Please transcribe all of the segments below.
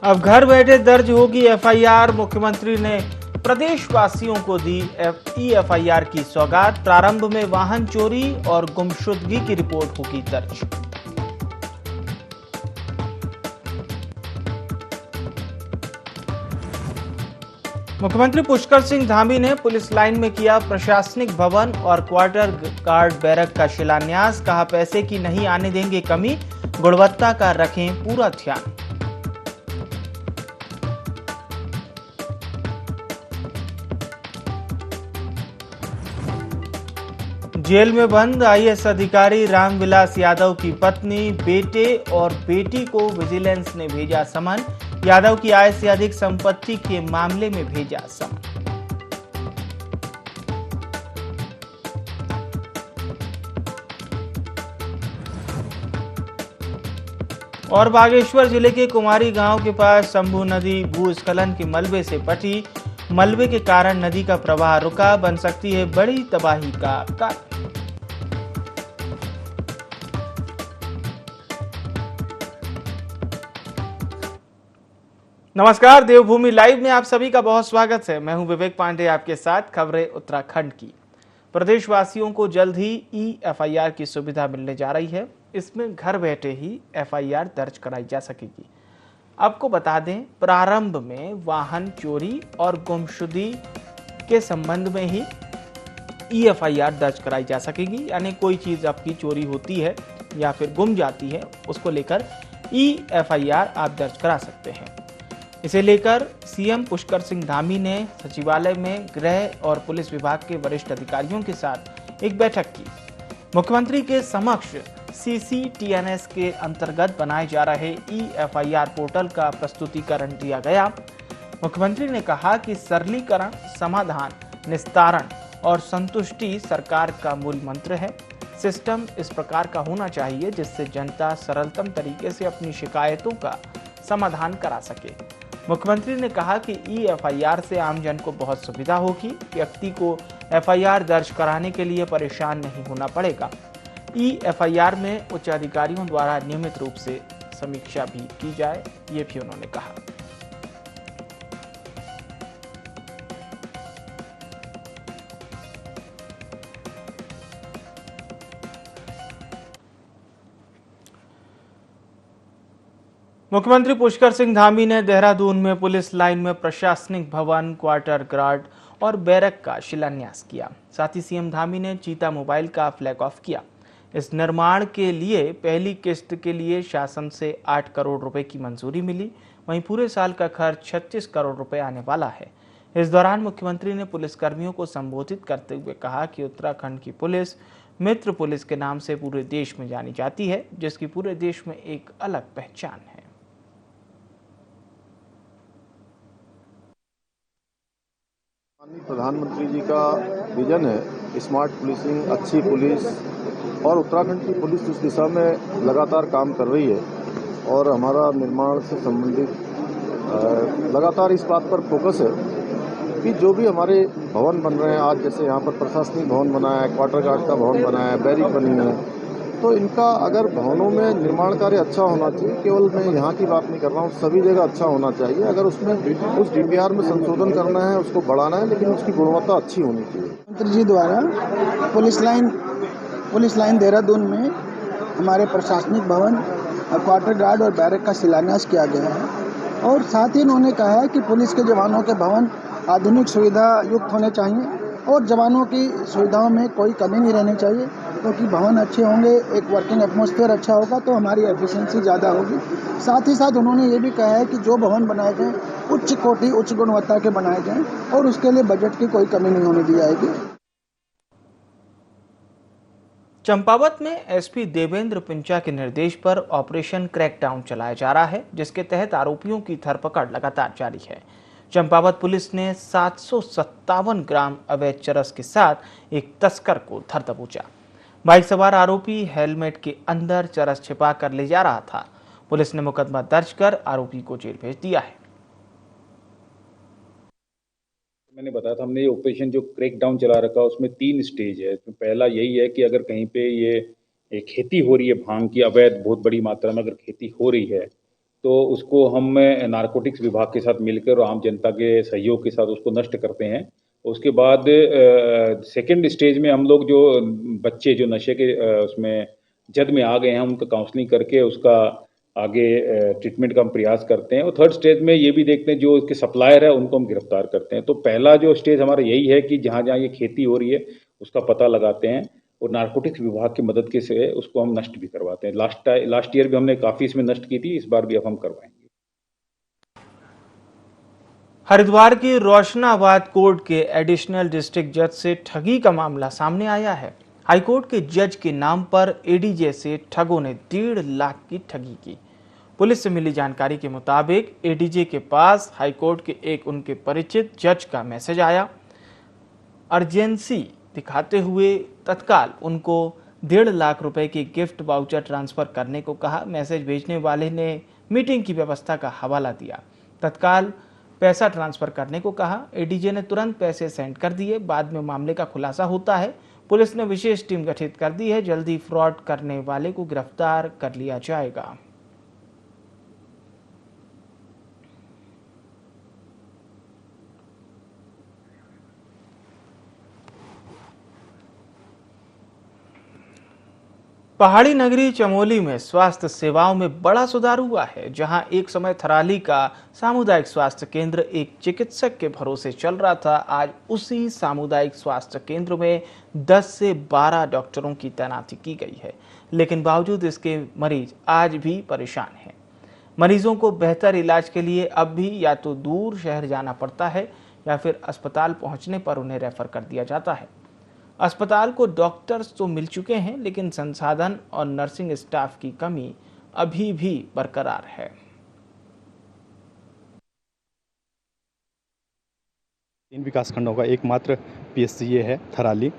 अब घर बैठे दर्ज होगी एफआईआर। मुख्यमंत्री ने प्रदेशवासियों को दी एफआईआर की सौगात। प्रारंभ में वाहन चोरी और गुमशुदगी की रिपोर्ट होगी दर्ज। मुख्यमंत्री पुष्कर सिंह धामी ने पुलिस लाइन में किया प्रशासनिक भवन और क्वार्टर गार्ड बैरक का शिलान्यास। कहा, पैसे की नहीं आने देंगे कमी, गुणवत्ता का रखें पूरा ध्यान। जेल में बंद आईएएस अधिकारी रामविलास यादव की पत्नी, बेटे और बेटी को विजिलेंस ने भेजा समन। यादव की आय से अधिक संपत्ति के मामले में भेजा समन। और बागेश्वर जिले के कुमारी गांव के पास शंभू नदी भूस्खलन के मलबे से पटी। मलबे के कारण नदी का प्रवाह रुका, बन सकती है बड़ी तबाही का कारण। नमस्कार, देवभूमि लाइव में आप सभी का बहुत स्वागत है। मैं हूं विवेक पांडे, आपके साथ खबरें उत्तराखंड की। प्रदेशवासियों को जल्द ही एफआईआर की सुविधा मिलने जा रही है। इसमें घर बैठे ही एफआईआर दर्ज कराई जा सकेगी। आपको बता दें, प्रारंभ में वाहन चोरी और गुमशुदगी के संबंध में ही एफआईआर दर्ज कराई जा सकेगी। यानी कोई चीज आपकी चोरी होती है या फिर गुम जाती है, उसको लेकर एफआईआर आप दर्ज करा सकते हैं। इसे लेकर सीएम पुष्कर सिंह धामी ने सचिवालय में गृह और पुलिस विभाग के वरिष्ठ अधिकारियों के साथ एक बैठक की। मुख्यमंत्री के समक्ष सीसीटीएनएस के अंतर्गत बनाए जा रहे एफआईआर पोर्टल का प्रस्तुतिकरण दिया गया। मुख्यमंत्री ने कहा कि सरलीकरण, समाधान, निस्तारण और संतुष्टि सरकार का मूल मंत्र है। सिस्टम इस प्रकार का होना चाहिए जिससे जनता सरलतम तरीके से अपनी शिकायतों का समाधान करा सके। मुख्यमंत्री ने कहा कि एफआईआर से आमजन को बहुत सुविधा होगी। व्यक्ति को एफआईआर दर्ज कराने के लिए परेशान नहीं होना पड़ेगा। एफआईआर में उच्च अधिकारियों द्वारा नियमित रूप से समीक्षा भी की जाए, ये भी उन्होंने कहा। मुख्यमंत्री पुष्कर सिंह धामी ने देहरादून में पुलिस लाइन में प्रशासनिक भवन, क्वार्टर गार्ड और बैरक का शिलान्यास किया। साथ ही सीएम धामी ने चीता मोबाइल का फ्लैग ऑफ किया। इस निर्माण के लिए पहली किस्त के लिए शासन से 8 करोड़ रुपए की मंजूरी मिली। वहीं पूरे साल का खर्च 36 करोड़ रुपए आने वाला है। इस दौरान मुख्यमंत्री ने पुलिसकर्मियों को संबोधित करते हुए कहा कि उत्तराखंड की पुलिस मित्र पुलिस के नाम से पूरे देश में जानी जाती है, जिसकी पूरे देश में एक अलग पहचान है। प्रधानमंत्री जी का विजन है स्मार्ट पुलिसिंग, अच्छी पुलिस, और उत्तराखंड की पुलिस उस दिशा में लगातार काम कर रही है। और हमारा निर्माण से संबंधित लगातार इस बात पर फोकस है कि जो भी हमारे भवन बन रहे हैं, आज जैसे यहाँ पर प्रशासनिक भवन बना है, क्वार्टर गार्ड का भवन बना है, बैरिक बनी है, तो इनका अगर भवनों में निर्माण कार्य अच्छा होना चाहिए। केवल मैं यहाँ की बात नहीं कर रहा हूँ, सभी जगह अच्छा होना चाहिए। अगर उसमें उस डीपीआर में संशोधन करना है, उसको बढ़ाना है, लेकिन उसकी गुणवत्ता अच्छी होनी चाहिए। मंत्री जी द्वारा पुलिस लाइन देहरादून में हमारे प्रशासनिक भवन और क्वार्टर गार्ड और बैरक का शिलान्यास किया गया है। और साथ ही उन्होंने कहा है कि पुलिस के जवानों के भवन आधुनिक सुविधा युक्त होने चाहिए और जवानों की सुविधाओं में कोई कमी नहीं रहनी चाहिए, क्योंकि भवन अच्छे होंगे, एक वर्किंग एटमॉस्फेयर अच्छा होगा तो हमारी एफिशिएंसी ज़्यादा होगी। साथ ही साथ उन्होंने ये भी कहा है कि जो भवन बनाए जाएं उच्च कोटि, उच्च गुणवत्ता के बनाए जाएं और उसके लिए बजट की कोई कमी नहीं होने दी जाएगी। चंपावत में एसपी देवेंद्र पिंचा के निर्देश पर ऑपरेशन क्रैकडाउन चलाया जा रहा है, जिसके तहत आरोपियों की धरपकड़ लगातार जारी है। चंपावत पुलिस ने 757 ग्राम अवैध चरस के साथ एक तस्कर को धर दबोचा। बाइक सवार आरोपी हेलमेट के अंदर चरस छिपा कर ले जा रहा था। पुलिस ने मुकदमा दर्ज कर आरोपी को जेल भेज दिया है। मैंने बताया था, हमने ये ऑपरेशन जो क्रैकडाउन चला रखा है उसमें 3 स्टेज है। इसमें पहला यही है कि अगर कहीं पे ये खेती हो रही है, भांग की अवैध बहुत बड़ी मात्रा में अगर खेती हो रही है, तो उसको हम नारकोटिक्स विभाग के साथ मिलकर और आम जनता के सहयोग के साथ उसको नष्ट करते हैं। उसके बाद सेकेंड स्टेज में हम लोग जो बच्चे जो नशे के उसमें जद में आ गए हैं उनका काउंसलिंग करके उसका आगे ट्रीटमेंट का हम प्रयास करते हैं। और थर्ड स्टेज में ये भी देखते हैं जो उसके सप्लायर है उनको हम गिरफ्तार करते हैं। तो पहला जो स्टेज हमारा यही है कि जहाँ जहाँ ये खेती हो रही है उसका पता लगाते हैं और नारकोटिक्स विभाग की मदद के से उसको हम नष्ट भी करवाते हैं। लास्ट ईयर भी हमने काफ़ी इसमें नष्ट की थी, इस बार भी अब हम करवाएंगे। हरिद्वार की रोशनाबाद कोर्ट के एडिशनल डिस्ट्रिक्ट जज से ठगी का मामला सामने आया है। हाईकोर्ट के जज के नाम पर एडीजे से ठगों ने 1.5 लाख की ठगी की। पुलिस से मिली जानकारी के मुताबिक एडीजे के पास हाईकोर्ट के एक उनके परिचित जज का मैसेज आया। अर्जेंसी दिखाते हुए तत्काल उनको 1.5 लाख रुपए की गिफ्ट वाउचर ट्रांसफर करने को कहा। मैसेज भेजने वाले ने मीटिंग की व्यवस्था का हवाला दिया। तत्काल पैसा ट्रांसफर करने को कहा। एडीजे ने तुरंत पैसे सेंड कर दिए। बाद में मामले का खुलासा होता है। पुलिस ने विशेष टीम गठित कर दी है। जल्दी फ्रॉड करने वाले को गिरफ्तार कर लिया जाएगा। पहाड़ी नगरी चमोली में स्वास्थ्य सेवाओं में बड़ा सुधार हुआ है। जहां एक समय थराली का सामुदायिक स्वास्थ्य केंद्र एक चिकित्सक के भरोसे चल रहा था, आज उसी सामुदायिक स्वास्थ्य केंद्र में 10 से 12 डॉक्टरों की तैनाती की गई है। लेकिन बावजूद इसके मरीज आज भी परेशान हैं। मरीजों को बेहतर इलाज के लिए अब भी या तो दूर शहर जाना पड़ता है या फिर अस्पताल पहुंचने पर उन्हें रेफर कर दिया जाता है। अस्पताल को डॉक्टर्स तो मिल चुके हैं, लेकिन संसाधन और नर्सिंग स्टाफ की कमी अभी भी बरकरार है। 3 विकासखंडों का एकमात्र पीएचसी ये है थराली,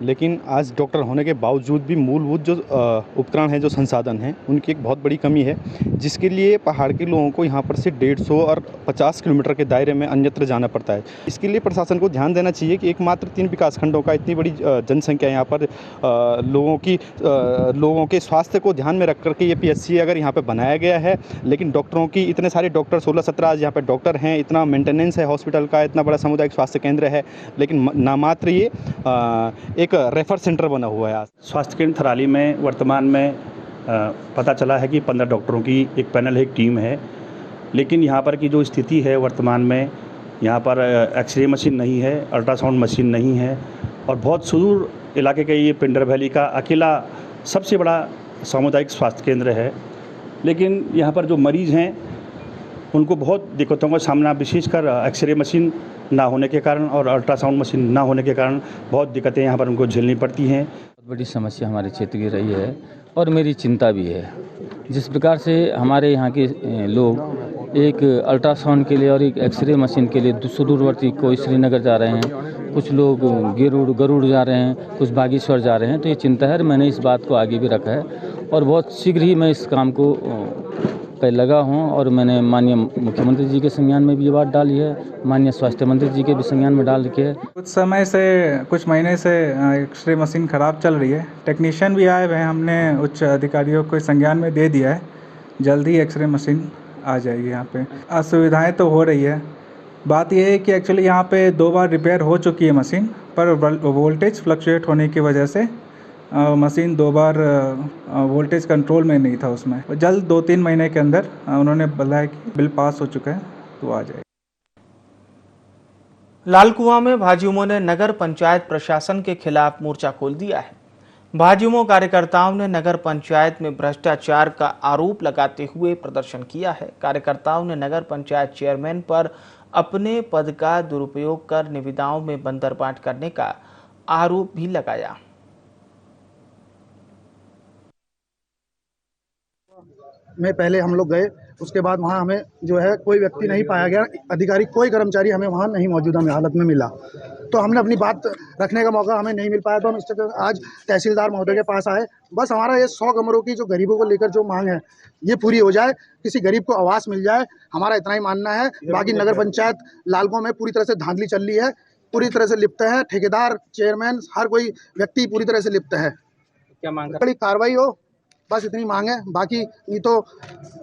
लेकिन आज डॉक्टर होने के बावजूद भी मूलभूत जो उपकरण हैं, जो संसाधन हैं, उनकी एक बहुत बड़ी कमी है, जिसके लिए पहाड़ के लोगों को यहाँ पर से 150 और 50 किलोमीटर के दायरे में अन्यत्र जाना पड़ता है। इसके लिए प्रशासन को ध्यान देना चाहिए कि एकमात्र 3 विकासखंडों का इतनी बड़ी जनसंख्या यहाँ पर लोगों के स्वास्थ्य को ध्यान में रख करके ये पीएचसी अगर यहाँ पर बनाया गया है, लेकिन डॉक्टरों की इतने सारे डॉक्टर 16-17 आज यहाँ पर डॉक्टर हैं, इतना मेंटेनेंस है हॉस्पिटल का, इतना बड़ा सामुदायिक स्वास्थ्य केंद्र है, लेकिन नामात्र ये एक रेफर सेंटर बना हुआ है। स्वास्थ्य केंद्र थराली में वर्तमान में पता चला है कि 15 डॉक्टरों की एक पैनल है, एक टीम है, लेकिन यहाँ पर की जो स्थिति है वर्तमान में, यहाँ पर एक्सरे मशीन नहीं है, अल्ट्रासाउंड मशीन नहीं है और बहुत सुदूर इलाके के ये पिंडर वैली का अकेला सबसे बड़ा सामुदायिक स्वास्थ्य केंद्र है। लेकिन यहाँ पर जो मरीज़ हैं उनको बहुत दिक्कतों का सामना, विशेषकर एक्सरे मशीन ना होने के कारण और अल्ट्रासाउंड मशीन ना होने के कारण बहुत दिक्कतें यहाँ पर उनको झेलनी पड़ती हैं। बहुत बड़ी समस्या हमारे क्षेत्र की रही है और मेरी चिंता भी है। जिस प्रकार से हमारे यहाँ के लोग एक अल्ट्रासाउंड के लिए और एक एक्सरे मशीन के लिए सुदूरवर्ती, कोई श्रीनगर जा रहे हैं, कुछ लोग गरुड़ जा रहे हैं, कुछ बागेश्वर जा रहे हैं, तो ये चिंता है। मैंने इस बात को आगे भी रखा है और बहुत शीघ्र ही मैं इस काम को पे लगा हूं और मैंने माननीय मुख्यमंत्री जी के संज्ञान में भी ये बात डाली है, माननीय स्वास्थ्य मंत्री जी के भी संज्ञान में डाल के। कुछ महीने से एक्सरे मशीन ख़राब चल रही है। टेक्नीशियन भी आए हुए हैं, हमने उच्च अधिकारियों को संज्ञान में दे दिया है। जल्दी एक्सरे मशीन आ जाएगी यहाँ पे। असुविधाएँ तो हो रही है। बात यह है कि एक्चुअली यहाँ पे 2 बार रिपेयर हो चुकी है मशीन, पर वोल्टेज फ्लक्चुएट होने की वजह से मशीन 2 बार वोल्टेज कंट्रोल में नहीं था उसमें। जल्द 2-3 महीने के अंदर उन्होंने बताया कि बिल पास हो चुका है तो आ जाएगा। लालकुआं में भाजयुमों ने नगर पंचायत प्रशासन के खिलाफ मोर्चा खोल दिया है। भाजयुमो कार्यकर्ताओं ने नगर पंचायत में भ्रष्टाचार का आरोप लगाते हुए प्रदर्शन किया है। कार्यकर्ताओं ने नगर पंचायत चेयरमैन पर अपने पद का दुरुपयोग कर निविदाओं में बंदरबाट करने का आरोप भी लगाया। में पहले हम लोग गए, उसके बाद वहाँ हमें जो है कोई व्यक्ति नहीं पाया गया, अधिकारी कोई कर्मचारी हमें वहाँ नहीं मौजूदा हालत में मिला, तो हमने अपनी बात रखने का मौका हमें नहीं मिल पाया। तो हम इस आज तहसीलदार महोदय के पास आए। बस हमारा ये 100 कमरों की जो गरीबों को लेकर जो मांग है ये पूरी हो जाए, किसी गरीब को आवास मिल जाए, हमारा इतना ही मानना है। बाकी नगर पंचायत लालकुआं में पूरी तरह से धांधली चल रही है, पूरी तरह से लिप्त है, ठेकेदार, चेयरमैन, हर कोई व्यक्ति पूरी तरह से लिप्त है। क्या मांग, बड़ी कार्रवाई हो, बस इतनी मांग है। बाकी नहीं तो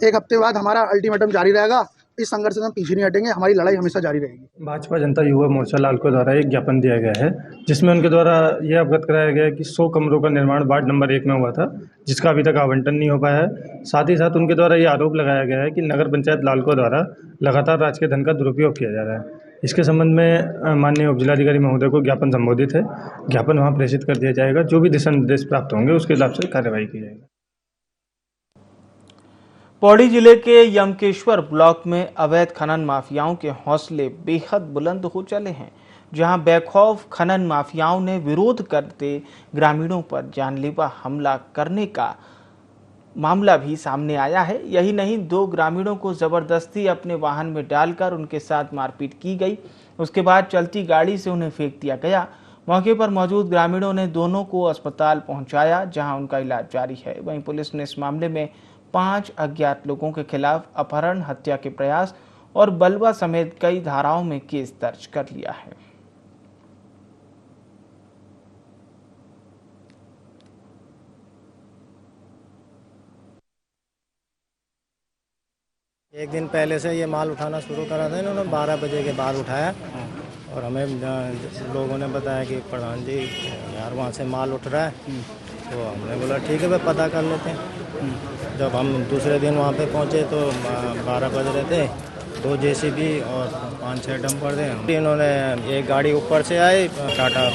1 हफ्ते बाद हमारा अल्टीमेटम जारी रहेगा। इस संघर्ष से हम पीछे नहीं हटेंगे, हमारी लड़ाई हमेशा जारी रहेगी। भाजपा जनता युवा मोर्चा लालको द्वारा एक ज्ञापन दिया गया है, जिसमें उनके द्वारा यह अवगत कराया गया है कि 100 कमरों का निर्माण वार्ड नंबर 1 में हुआ था, जिसका अभी तक आवंटन नहीं हो पाया है। साथ ही साथ उनके द्वारा यह आरोप लगाया गया है कि नगर पंचायत लालको द्वारा लगातार राजकीय धन का दुरुपयोग किया जा रहा है। इसके संबंध में माननीय उपजिलाधिकारी महोदय को ज्ञापन संबोधित है, ज्ञापन वहाँ प्रेषित कर दिया जाएगा। जो भी दिशा निर्देश प्राप्त होंगे उसके हिसाब से कार्रवाई की जाएगी। पौड़ी जिले के यमकेश्वर ब्लॉक में अवैध खनन माफियाओं के हौसले बेहद बुलंद हो चले हैं, जहां बेखौफ खनन माफियाओं ने विरोध करते ग्रामीणों पर जानलेवा हमला करने का मामला भी सामने आया है। यही नहीं, 2 ग्रामीणों को जबरदस्ती अपने वाहन में डालकर उनके साथ मारपीट की गई। उसके बाद चलती गाड़ी से उन्हें फेंक दिया गया। मौके पर मौजूद ग्रामीणों ने दोनों को अस्पताल पहुंचाया, जहां उनका इलाज जारी है। वहीं पुलिस ने इस मामले में 5 अज्ञात लोगों के खिलाफ अपहरण, हत्या के प्रयास और बलवा समेत कई धाराओं में केस दर्ज कर लिया है। एक दिन पहले से ये माल उठाना शुरू करा था इन्होंने, 12 बजे के बाद उठाया और हमें लोगों ने बताया कि प्रधान जी यार वहाँ से माल उठ रहा है, तो हमने बोला ठीक है भाई पता कर लेते हैं। जब हम दूसरे दिन वहाँ पे पहुँचे तो 12 बज रहे थे। 2 जेसीबी और 5-6 डंपर थे। इन्होंने एक गाड़ी ऊपर से आई, टाटा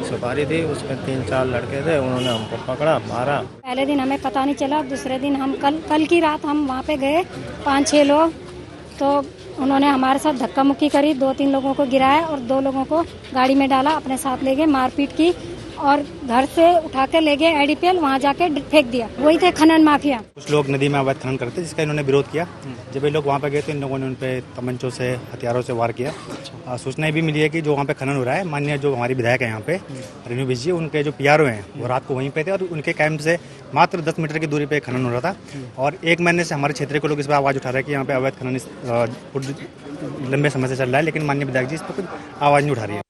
सफारी थी, उसमें 3-4 लड़के थे, उन्होंने हमको पकड़ा, मारा। पहले दिन हमें पता नहीं चला, दूसरे दिन हम कल की रात हम वहाँ पे गए 5-6 लोग, तो उन्होंने हमारे साथ धक्का मुक्की करी, 2-3 लोगों को गिराया और 2 लोगों को गाड़ी में डाला, अपने साथ ले गए, मारपीट की और घर से उठा के ले गए एडीपीएल, वहाँ जाके फेंक दिया। वही थे खनन माफिया। कुछ लोग नदी में अवैध खनन करते, जिसका इन्होंने विरोध किया। जब ये लोग वहाँ पे गए तो इन लोगों ने उन पे तमंचों से, हथियारों से वार किया। सूचना भी मिली है कि जो वहाँ पे खनन हो रहा है, माननीय जो हमारी विधायक है यहाँ पे रेणु बिज जी, उनके जो पीआरओ हैं वो रात को वहीं पे थे और उनके कैंप से मात्र 10 मीटर की दूरी पे खनन हो रहा था। और 1 महीने से हमारे क्षेत्र के लोग इस पर आवाज़ उठा रहे हैं कि यहाँ पे अवैध खनन लंबे समय से चल रहा है, लेकिन माननीय विधायक जी इस पर कुछ आवाज़ नहीं उठा रही है।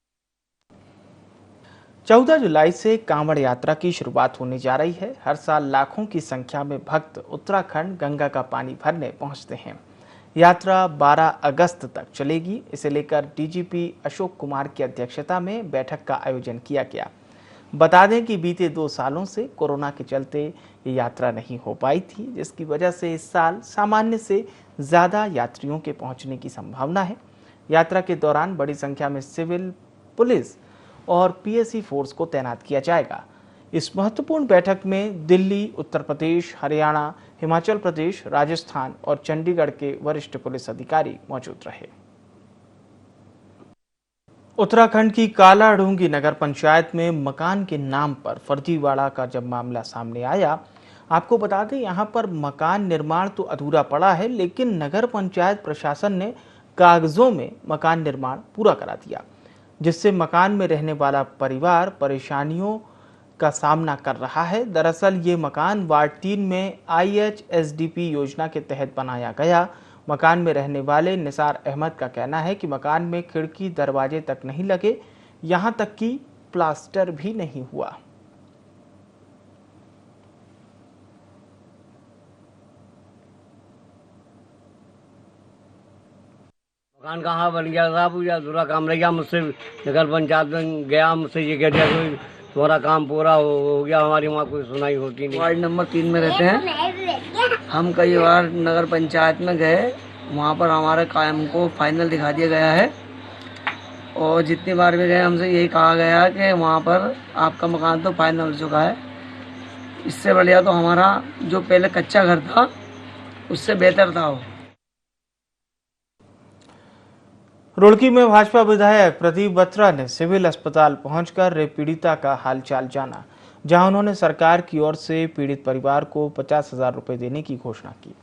14 जुलाई से कांवड़ यात्रा की शुरुआत होने जा रही है। हर साल लाखों की संख्या में भक्त उत्तराखंड गंगा का पानी भरने पहुंचते हैं। यात्रा 12 अगस्त तक चलेगी। इसे लेकर डीजीपी अशोक कुमार की अध्यक्षता में बैठक का आयोजन किया गया। बता दें कि बीते 2 सालों से कोरोना के चलते ये यात्रा नहीं हो पाई थी, जिसकी वजह से इस साल सामान्य से ज़्यादा यात्रियों के पहुंचने की संभावना है। यात्रा के दौरान बड़ी संख्या में सिविल, पुलिस और पीएसी फोर्स को तैनात किया जाएगा। इस महत्वपूर्ण बैठक में दिल्ली, उत्तर प्रदेश, हरियाणा, हिमाचल प्रदेश, राजस्थान और चंडीगढ़ के वरिष्ठ पुलिस अधिकारी मौजूद रहे। उत्तराखंड की कालाढूंगी नगर पंचायत में मकान के नाम पर फर्जीवाड़ा का जब मामला सामने आया, आपको बता दें यहां पर मकान निर्माण तो अधूरा पड़ा है, लेकिन नगर पंचायत प्रशासन ने कागजों में मकान निर्माण पूरा करा दिया, जिससे मकान में रहने वाला परिवार परेशानियों का सामना कर रहा है। दरअसल ये मकान वार्ड 3 में IHSDP योजना के तहत बनाया गया। मकान में रहने वाले निसार अहमद का कहना है कि मकान में खिड़की दरवाजे तक नहीं लगे, यहाँ तक कि प्लास्टर भी नहीं हुआ। मकान कहाँ बन गया साहब, या दूसरा काम रह गया। मुझसे नगर पंचायत में गया, मुझसे ये कह दिया कि तुम्हारा काम पूरा हो गया, हमारी वहाँ कोई सुनाई होती नहीं। वार्ड नंबर 3 में रहते हैं हम। कई बार नगर पंचायत में गए, वहाँ पर हमारे काम को फाइनल दिखा दिया गया है और जितनी बार भी गए हमसे यही कहा गया कि वहाँ पर आपका मकान तो फाइनल हो चुका है। इससे बढ़िया तो हमारा जो पहले कच्चा घर था उससे बेहतर था वो। रुड़की में भाजपा विधायक प्रदीप बत्रा ने सिविल अस्पताल पहुंचकर रेप पीड़िता का हालचाल जाना, जहां उन्होंने सरकार की ओर से पीड़ित परिवार को 50,000 रुपए देने की घोषणा की।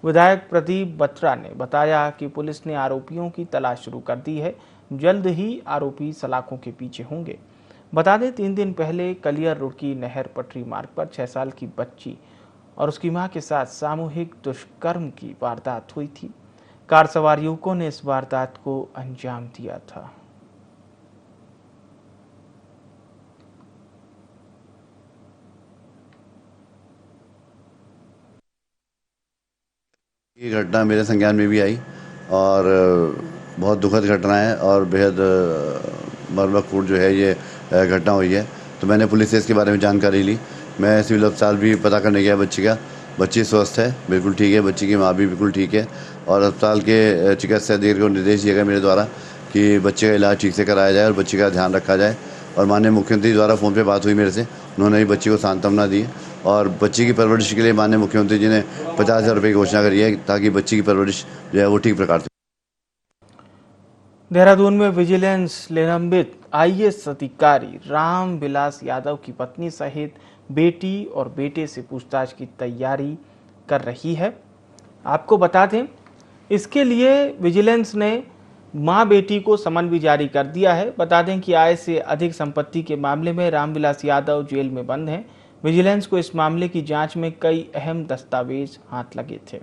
विधायक प्रदीप बत्रा ने बताया कि पुलिस ने आरोपियों की तलाश शुरू कर दी है, जल्द ही आरोपी सलाखों के पीछे होंगे। बता दें 3 दिन पहले कलियर रुड़की नहर पटरी मार्ग पर 6 साल की बच्ची और उसकी मां के साथ सामूहिक दुष्कर्म की वारदात हुई थी। कार सवार युवकों ने इस वारदात को अंजाम दिया था। ये घटना मेरे संज्ञान में भी आई और बहुत दुखद घटना है और बेहद मर्मकपूर्ण जो है ये घटना हुई है। तो मैंने पुलिस से इसके बारे में जानकारी ली। मैं सिविल अस्पताल भी पता करने गया बच्ची का। बच्ची स्वस्थ है, बिल्कुल ठीक है। बच्ची की माँ भी बिल्कुल ठीक है और अस्पताल के चिकित्सा अधिकारी को निर्देश दिया गया मेरे द्वारा कि बच्चे का इलाज ठीक से कराया जाए और बच्ची का ध्यान रखा जाए। और माननीय मुख्यमंत्री द्वारा फ़ोन पे बात हुई मेरे से, उन्होंने भी बच्ची को सांत्वना दी और बच्ची की परवरिश के लिए माननीय मुख्यमंत्री जी ने 50,000 रुपये की घोषणा करी है ताकि बच्ची की परवरिश जो है वो ठीक प्रकार से। देहरादून में विजिलेंस निलंबित आईएएस अधिकारी रामविलास यादव की पत्नी सहित बेटी और बेटे से पूछताछ की तैयारी कर रही है। आपको बता दें, इसके लिए विजिलेंस ने मां बेटी को समन भी जारी कर दिया है। बता दें कि आय से अधिक संपत्ति के मामले में रामविलास यादव जेल में बंद हैं। विजिलेंस को इस मामले की जांच में कई अहम दस्तावेज हाथ लगे थे।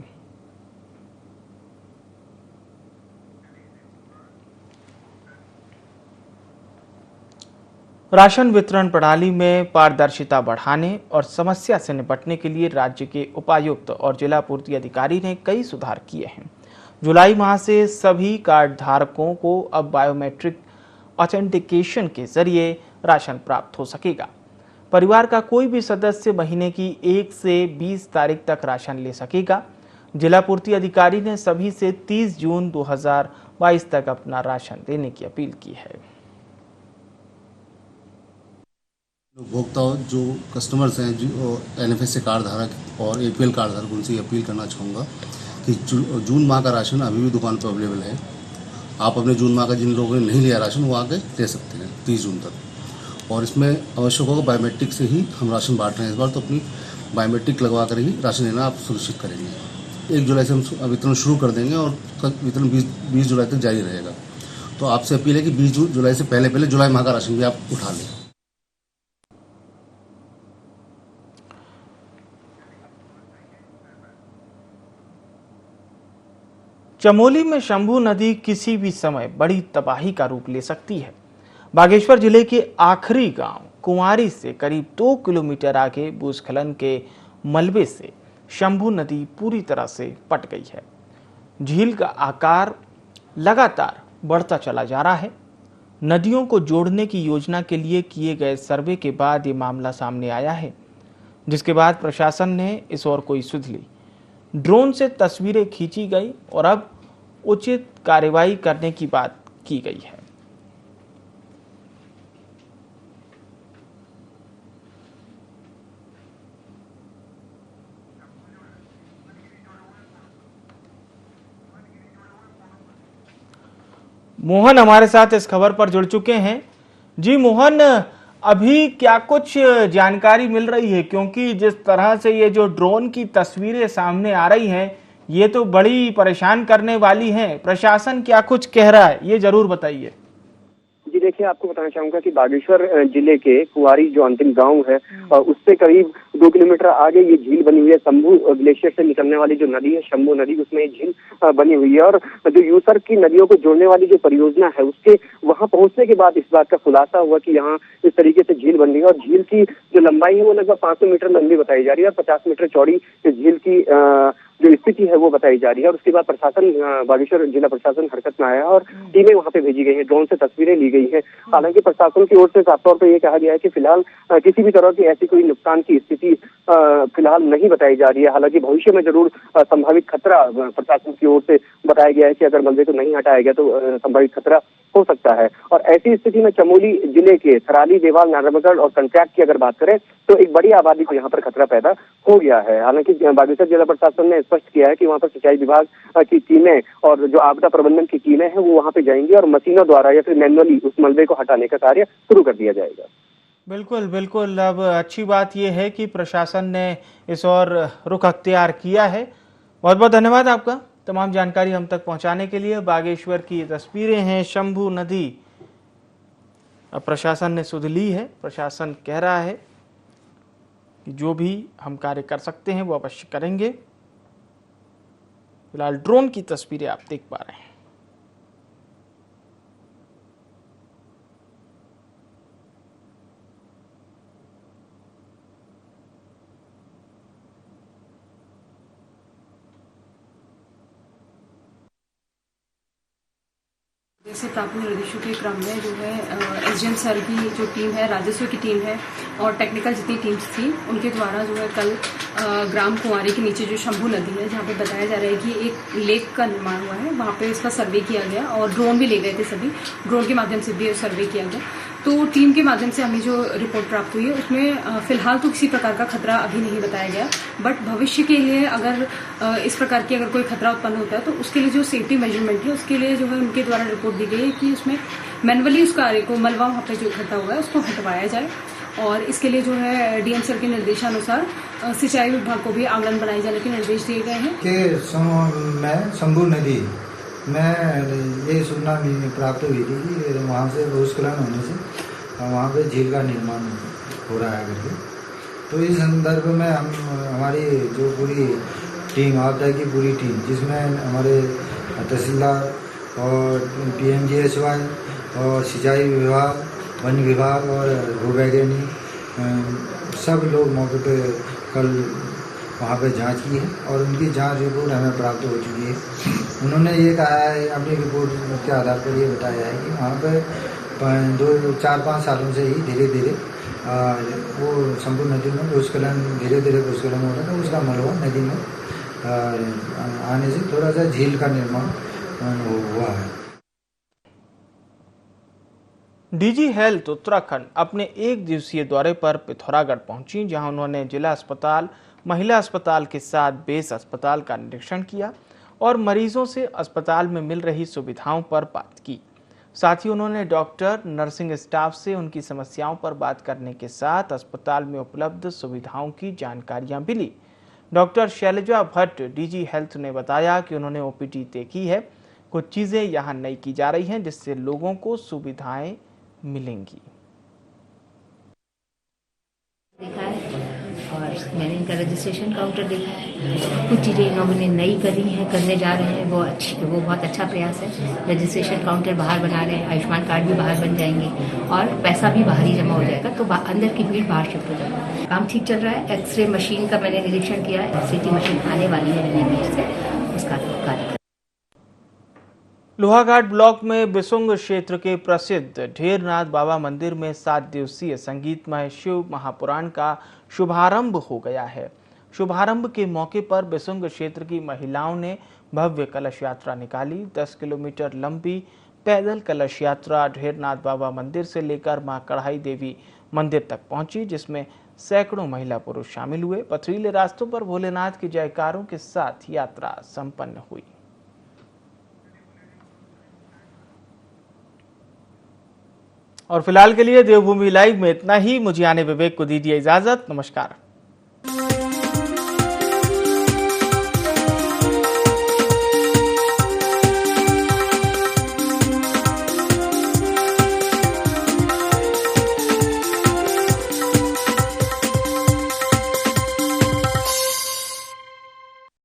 राशन वितरण प्रणाली में पारदर्शिता बढ़ाने और समस्या से निपटने के लिए राज्य के उपायुक्त और जिला पूर्ति अधिकारी ने कई सुधार किए हैं। जुलाई माह से सभी कार्ड धारकों को अब बायोमेट्रिक ऑथेंटिकेशन के जरिए राशन प्राप्त हो सकेगा। परिवार का कोई भी सदस्य महीने की 1 से 20 तारीख तक राशन ले सकेगा। जिला पूर्ति अधिकारी ने सभी से 30 जून 2022 तक अपना राशन देने की अपील की है। उपभोक्ता जो कस्टमर्स हैं जो एनएफएस कार्ड धारक और एपीएल कार्ड धारक, उनसे अपील करना चाहूँगा कि जून माह का राशन अभी भी दुकान पर अवेलेबल है। आप अपने जून माह का जिन लोगों ने नहीं लिया राशन वो आके ले सकते हैं 30 जून तक। और इसमें आवश्यक होगा बायोमेट्रिक से ही हम राशन बांट रहे हैं इस बार, तो अपनी बायोमेट्रिक लगवा कर ही राशन लेना आप सुनिश्चित करेंगे। 1 जुलाई से हम वितरण शुरू कर देंगे और वितरण 20 जुलाई तक जारी रहेगा। तो आपसे अपील है कि 20 जुलाई से पहले जुलाई माह का राशन भी आप उठा लें। चमोली में शंभू नदी किसी भी समय बड़ी तबाही का रूप ले सकती है। बागेश्वर जिले के आखिरी गांव कुंवारी से करीब 2 किलोमीटर आगे भूस्खलन के मलबे से शंभू नदी पूरी तरह से पट गई है। झील का आकार लगातार बढ़ता चला जा रहा है। नदियों को जोड़ने की योजना के लिए किए गए सर्वे के बाद ये मामला सामने आया है, जिसके बाद प्रशासन ने इस ओर कोई सुध ली। ड्रोन से तस्वीरें खींची गई और अब उचित कार्रवाई करने की बात की गई है। मोहन हमारे साथ इस खबर पर जुड़ चुके हैं। जी मोहन, अभी क्या कुछ जानकारी मिल रही है? क्योंकि जिस तरह से ये जो ड्रोन की तस्वीरें सामने आ रही हैं, ये तो बड़ी परेशान करने वाली हैं। प्रशासन क्या कुछ कह रहा है, ये जरूर बताइए। जी देखिए, आपको बताना चाहूंगा कि बागेश्वर जिले के कुंवारी जो अंतिम गांव है उससे करीब 2 किलोमीटर आगे ये झील बनी हुई है। शंभू ग्लेशियर से निकलने वाली जो नदी है शंभू नदी, उसमें ये झील बनी हुई है। और जो यूसर की नदियों को जोड़ने वाली जो परियोजना है उसके वहां पहुंचने के बाद इस बात का खुलासा हुआ कि यहाँ इस तरीके से झील बन रही है। और झील की जो लंबाई है वो लगभग 500 मीटर लंबी बताई जा रही है और 50 मीटर चौड़ी झील की जो स्थिति है वो बताई जा रही है। और उसके बाद प्रशासन, बागेश्वर जिला प्रशासन हरकत में आया और टीमें वहां पे भेजी गई हैं, ड्रोन से तस्वीरें ली गई है। हालांकि प्रशासन की ओर से साफ तौर पर यह कहा गया है कि फिलहाल किसी भी तरह की ऐसी कोई नुकसान की स्थिति फिलहाल नहीं बताई जा रही है। हालांकि भविष्य में जरूर संभावित खतरा प्रशासन की ओर से बताया गया है कि अगर मलबे को नहीं हटाया गया तो संभावित खतरा हो सकता है। और ऐसी स्थिति में चमोली जिले के थराली, देवाल, नारायणगढ़ और कंट्रैक्ट की अगर बात करें तो एक बड़ी आबादी को यहाँ पर खतरा पैदा हो गया है। हालांकि बागेश्वर जिला प्रशासन ने स्पष्ट किया है कि वहाँ पर सिंचाई विभाग की टीमें और जो आपदा प्रबंधन की टीमें हैं वो वहाँ पे जाएंगी और मशीनों द्वारा या फिर मैनुअली उस मलबे को हटाने का कार्य शुरू कर दिया जाएगा। बिल्कुल बिल्कुल। अब अच्छी बात यह है कि प्रशासन ने इस ओर रुख अख्तियार किया है। बहुत बहुत धन्यवाद आपका तमाम जानकारी हम तक पहुंचाने के लिए। बागेश्वर की ये तस्वीरें हैं, शंभू नदी। अब प्रशासन ने सुध ली है। प्रशासन कह रहा है कि जो भी हम कार्य कर सकते हैं वो अवश्य करेंगे। फिलहाल ड्रोन की तस्वीरें आप देख पा रहे हैं। से प्राप्त निर्देशों के क्रम में जो है एसडीएम सर की जो टीम है, राजस्व की टीम है और टेक्निकल जितनी टीम्स थी उनके द्वारा जो है कल ग्राम कुंवारी के नीचे जो शंभू नदी है जहाँ पे बताया जा रहा है कि एक लेक का निर्माण हुआ है, वहाँ पे इसका सर्वे किया गया और ड्रोन भी ले गए थे, सभी ड्रोन के माध्यम से भी सर्वे किया गया। तो टीम के माध्यम से हमें जो रिपोर्ट प्राप्त हुई है उसमें फिलहाल तो किसी प्रकार का खतरा अभी नहीं बताया गया, बट भविष्य के लिए अगर इस प्रकार की अगर कोई खतरा उत्पन्न होता है तो उसके लिए जो सेफ्टी मेजरमेंट है उसके लिए जो है उनके द्वारा रिपोर्ट दी गई है कि उसमें मैनुअली उस कार्य को मलबा वहाँ पे जो इकट्ठा हुआ है उसको हटवाया जाए और इसके लिए जो है डीएम सर के निर्देशानुसार सिंचाई विभाग को भी आंगन बनाए जाने के निर्देश दिए गए हैं। कि शंभू नदी में ये सूचना प्राप्त हुई थी कि वहाँ से भूस्खलन होने से वहाँ पे झील का निर्माण हो रहा है करके, तो इस संदर्भ में हम हमारी जो पूरी टीम आपदा की पूरी टीम जिसमें हमारे तहसीलदार और पीएमजीएसवाई और सिंचाई विभाग, वन विभाग और भूवैज्ञानिक सब लोग मौके पे कल वहाँ पे जांच की है और उनकी जांच रिपोर्ट हमें प्राप्त हो चुकी है। उन्होंने ये कहा है, अपनी रिपोर्ट के आधार पर ये बताया है कि वहाँ पे 4-5 सालों से ही धीरे धीरे वो शंभू नदी में भूस्खलन धीरे धीरे भूस्खलन हो रहा था, उसका मलबा नदी में आने से थोड़ा सा झील का निर्माण हुआ है। डीजी हेल्थ उत्तराखंड अपने 1 दिवसीय दौरे पर पिथौरागढ़ पहुंची, जहां उन्होंने जिला अस्पताल, महिला अस्पताल के साथ बेस अस्पताल का निरीक्षण किया और मरीजों से अस्पताल में मिल रही सुविधाओं पर बात की। साथ ही उन्होंने डॉक्टर, नर्सिंग स्टाफ से उनकी समस्याओं पर बात करने के साथ अस्पताल में उपलब्ध सुविधाओं की जानकारियां भी ली। Doctor Shailaja Bhatt DG health ने बताया कि उन्होंने ओपीडी तय की है, कुछ चीजें यहां नई की जा रही हैं जिससे लोगों को सुविधाएं मिलेंगी। देखा है और मैंने इनका रजिस्ट्रेशन काउंटर देखा है, कुछ चीज़ें इन्होंने नई करी हैं, करने जा रहे हैं, वो बहुत अच्छा प्रयास है। रजिस्ट्रेशन काउंटर बाहर बना रहे हैं, आयुष्मान कार्ड भी बाहर बन जाएंगे और पैसा भी बाहर ही जमा हो जाएगा, तो अंदर की भीड़ बाहर शिफ्ट हो जाएगी। काम ठीक चल रहा है। एक्सरे मशीन का मैंने निरीक्षण किया है, सीटी मशीन आने वाली है NMH से, उसका कार्य। लोहाघाट ब्लॉक में बिसुंग क्षेत्र के प्रसिद्ध ढेरनाथ बाबा मंदिर में 7 दिवसीय संगीतमय शिव महापुराण का शुभारंभ हो गया है। शुभारंभ के मौके पर बिसुंग क्षेत्र की महिलाओं ने भव्य कलश यात्रा निकाली। 10 किलोमीटर लंबी पैदल कलश यात्रा ढेरनाथ बाबा मंदिर से लेकर मां कढ़ाई देवी मंदिर तक पहुंची, जिसमें सैकड़ों महिला पुरुष शामिल हुए। पथरीले रास्तों पर भोलेनाथ के जयकारों के साथ यात्रा संपन्न हुई। और फिलहाल के लिए देवभूमि लाइव में इतना ही। मुझे आने विवेक को दीजिए इजाजत। नमस्कार।